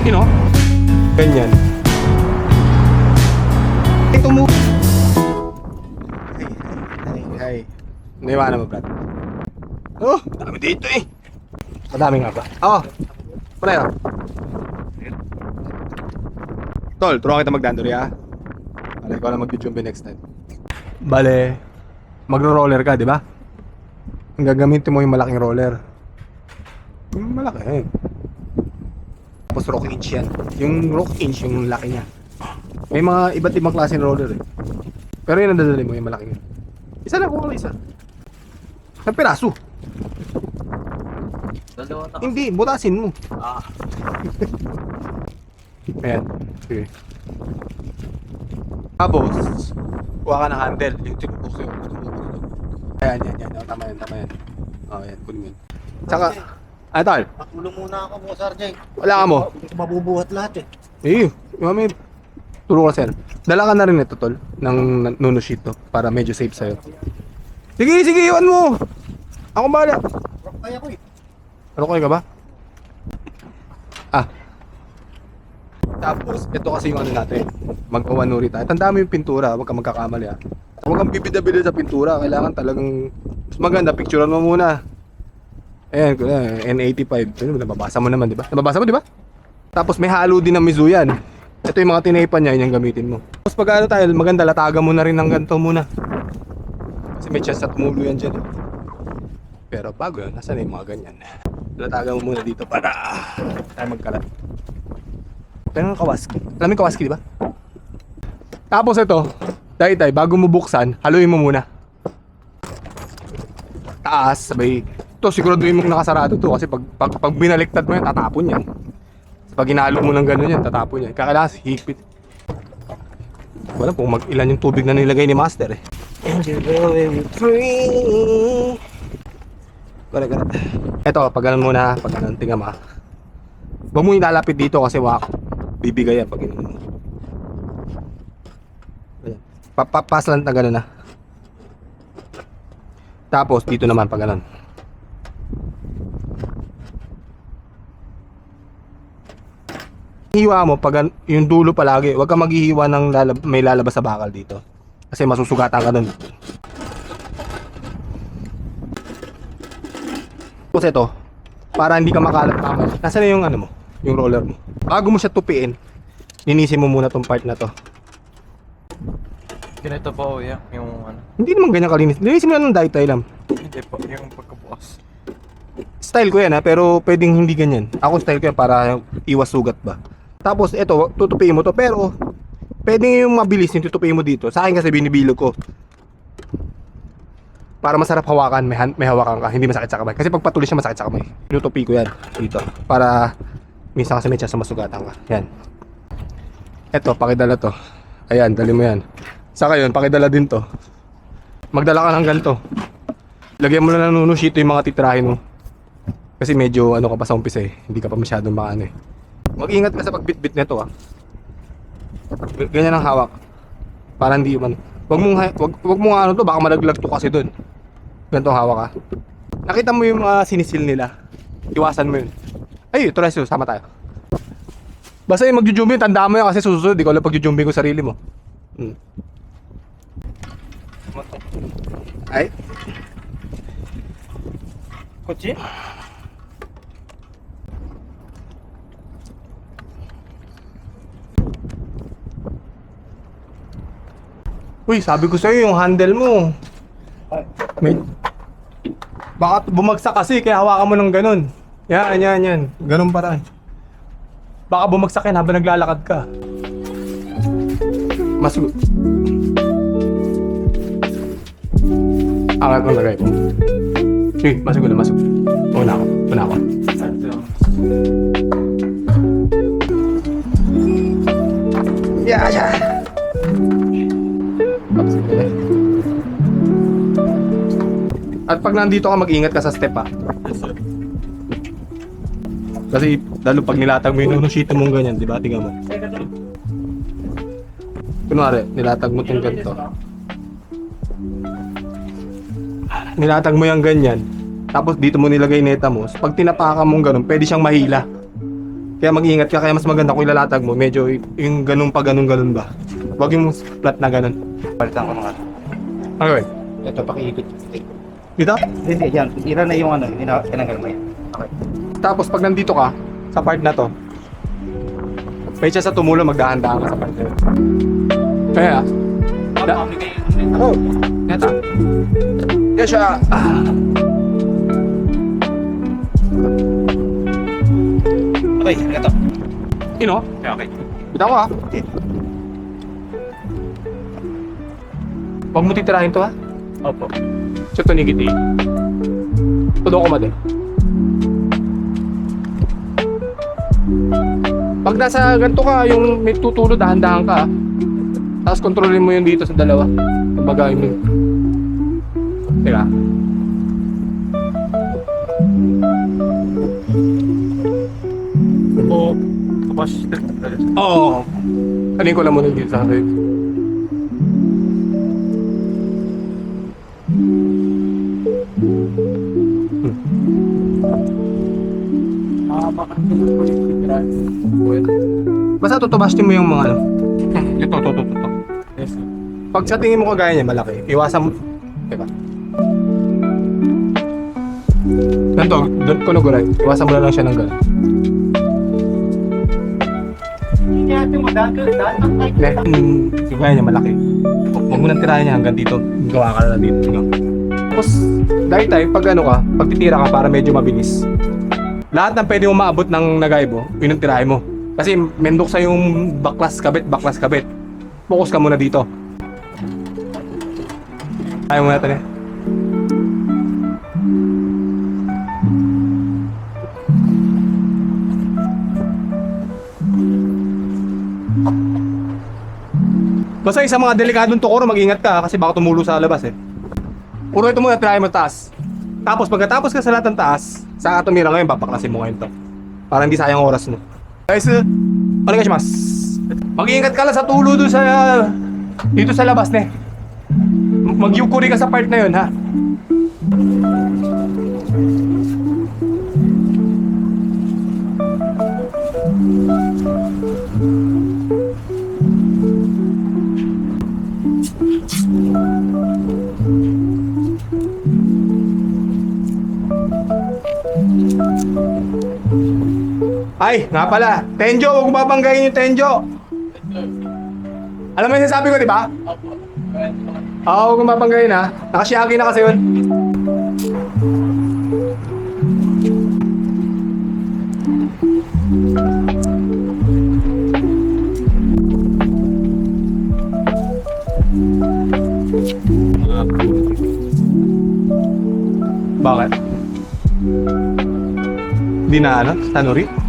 You know? Ganyan. Ito mo. Hi. Naiwanan mo, Brad. Oh, dami dito eh. Madami nga ba? Oo. Pala yun. Tol, turuan kita magdandori ha. Bale, ikaw lang mag-jumbe next time. Bale, magro-roller ka, di ba? Ang gagamitin mo yung malaking roller. Yung malaki eh. Tapos rock inch yan. Yung rock inch, yung laki niya. May mga iba't ibang klase ng roller eh. Pero yun ang dadali mo, yung malaki. Isa lang, kuha ka isa. Ang piraso. Dalawa na. Hindi, butasin mo. Ah. Ayan. Sige. Tapos, kuha ka ng handle. Yung tinupok sa'yo. Ayan, yan. Oh, tama yan. Oh, yan. Kunin mo yun. Tsaka, ano tol? Patulong muna ako mo, Sergeant. Wala ka mo? Mabubuhat lahat eh. Mami, turo ka sir. Dala ka na rin ito tol, ng nuno sheet to, para medyo safe sa'yo. Sige, iwan mo! Ako bahala. Rock kaya ko eh. Ano kayo ka ba? Tapos, ito kasi yung ano natin. Mag-awanuri tayo. Tandaan mo yung pintura, huwag kang magkakamali ha. Huwag kang bibida-bida sa pintura. Kailangan talagang mas maganda, picturean mo muna. Ayan, N85. Nababasa mo naman, di ba? Nababasa mo, di ba? Tapos may halo din ng mizu yan. Ito yung mga tinaypan niya, yun yung gamitin mo. Tapos pag ano tayo, maganda, latagan mo na rin ng ganito muna. Kasi may chance na tumulo yan dyan. Pero bago yun, nasa na yung mga ganyan. Latagan mo muna dito para tayo magkalat. Pero ang kawaski. Alam mo yung kawaski, di ba? Tapos ito, tay, bago mo buksan, haluin mo muna. Taas, sabay. Ito, siguraduhin mong nakasarado to kasi pag binaliktad mo yan, tatapon yan. Pag hinalo mo ng gano'n yan, tatapon yan. Kakailangan higpit. Wala kung ilan yung tubig na nilagay ni Master eh. And you're going free. Correct. Ito, pag ganun muna, pag ganun, tingnan mo. Huwag mo ilalapit dito kasi bibigay yan pag ganun mo. Pass lang na ganun na. Tapos dito naman pag ganun. Hiwa mo pag yung dulo palagi, huwag kang maghihiwa ng may lalabas sa bakal dito. Kasi masusugatan ka dun. Tapos ito, para hindi ka makalat tama. Nasaan na yung ano mo, yung roller mo. Bago mo siya tupiin, linisin mo muna tong part na to. Ganito po yung ano. Hindi naman ganyan kalinis. Linisin mo na ng dye lang. Hindi po, yung pagkabukas. Style ko yan ha, pero pwedeng hindi ganyan. Ako style ko yan para iwas sugat ba. Tapos ito, tutupiin mo to, pero pwedeng yung mabilis yung tutupiin mo dito. Sa akin kasi binibilog ko. Para masarap hawakan, may hawakan ka, hindi masakit sa kamay. Kasi pag patuloy siya masakit sa kamay. Tinutupi ko yan dito para minsan kasi may chance na masugatan ka. Yan. Ito, pakidala to. Ayan, dali mo yan. Saka yun, pakidala din to. Magdala ka ng ganito. Lagyan mo na ng nuno sheet yung mga titirahin mo. Kasi medyo ano ka pa sa umpisa eh. Hindi ka pa masyadong maano eh. Mag-ingat ka sa pagbitbit nito ah. Ganyan ang hawak. Para hindi man. Wag mong ano to, baka malaglag to kasi doon. Ganito ang hawak ah. Nakita mo yung mga sinisil nila. Iwasan mo yun. Ay, try sama tayo. Basta yung magjujumbing, tandaan mo yan kasi susunod, di ko alam pagjujumbing ko sarili mo. Ay. Kotse? Uy, sabi ko sa'yo yung handle mo. Baka bumagsak kasi kaya hawakan mo ng ganun. Yan. Ganun paraan. Baka bumagsak yan habang naglalakad ka. Masug... Angat mo lagay ko. Sige, masug. Una ako. Yeah. At pag nandito ka, mag-ingat ka sa step ha. Kasi lalo pag nilatag mo yung nunushita mong ganyan, di ba? Tingnan mo. Kunwari, nilatag mo itong ganito. Nilatag mo yung ganyan. Tapos dito mo nilagay neta mo. Pag tinapakan mong ganun, pwede siyang mahila. Kaya mag-iingat ka, kaya mas maganda kung ilalatag mo, medyo yung ganun pa ganun ba. Huwag yung flat na ganun. Palitan ko ng ano. Ano gawin? Ito, pakiikot. Dito? Hindi, yan. Tira na yung ano, tinanggal mo yan. Okay. Tapos pag nandito ka, sa part na to, may siya sa tumulo, magdahan-dahan ka sa part na yun. Kaya, oh, eto. Yan siya. Okay, ito. Ino? Okay. Bitaw ko ha. Huwag mo titirahin to ha. Opo. So ito nigiti. Todo ko mali. Pag nasa ganito ka, yung may tutulo, dahan-dahan ka. Tapos kontrolin mo yung dito sa dalawa. Kumbaga yung... Teka. Oo. Tapos, Oo. Kanin ko lang muna dito sa akin. baka titirahin. Basta tutubastin mo yung mga ano. Ito. Yes. Pag sa tingin mo kagaya niya malaki, iwasan mo. Teka. Ganito, doon ko naguray. Iwasan mo na lang siya ng gano'n. Kagaya niya malaki. Huwag mo nang tirahin niya hanggang dito. Gawa ka na lang dito. Tapos, dahil tayo, pag ano ka, pag titira ka para medyo mabilis. Lahat ng pwede mo maabot ng nagaybo, yun ang tirahin mo. Kasi mendok sa yung baklas kabit. Focus ka muna dito. Ayaw mo natin eh. Basta sa mga delikadong tukoro, mag-ingat ka kasi baka tumulo sa labas eh. Puro ito muna, try mo taas. Tapos pagkatapos ka sa lahat ng taas, saka tumira ngayon, papaklasin mo ngayon to. Para hindi sayang oras mo. Guys, ano guys, mas? Mag-iingat ka lang sa tulo doon sa... dito sa labas ne. Mag-yukuri ka sa part na yun ha. Ay, nga pala. Tenjo, huwag mo babanggayin yung Tenjo. Alam mo yung sinasabi ko, di ba? Oo, huwag mo babanggayin ha. Nakashiyagi na kasi yun. Bakit? Hindi na ano? Tanuri?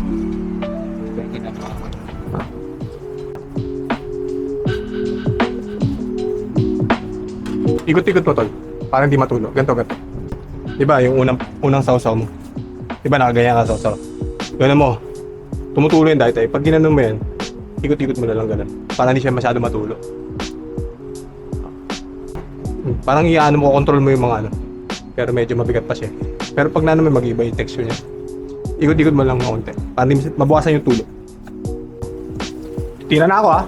Ikot-ikot mo tol. Para hindi matulog. Ganto. Diba yung unang sausaw mo? Diba nakagaya ka sausaw? Ganun mo. Tumutulo yun dahil tayo. Pag ginanon mo yan, ikot-ikot mo na lang ganun. Para hindi siya masyado matulo. Parang iaano mo, control mo yung mga ano. Pero medyo mabigat pa siya. Pero pag naman mag-iba yung texture niya. Ikot-ikot mo lang ng konti. Para hindi mabawasan yung tulo. Tira na ako ha.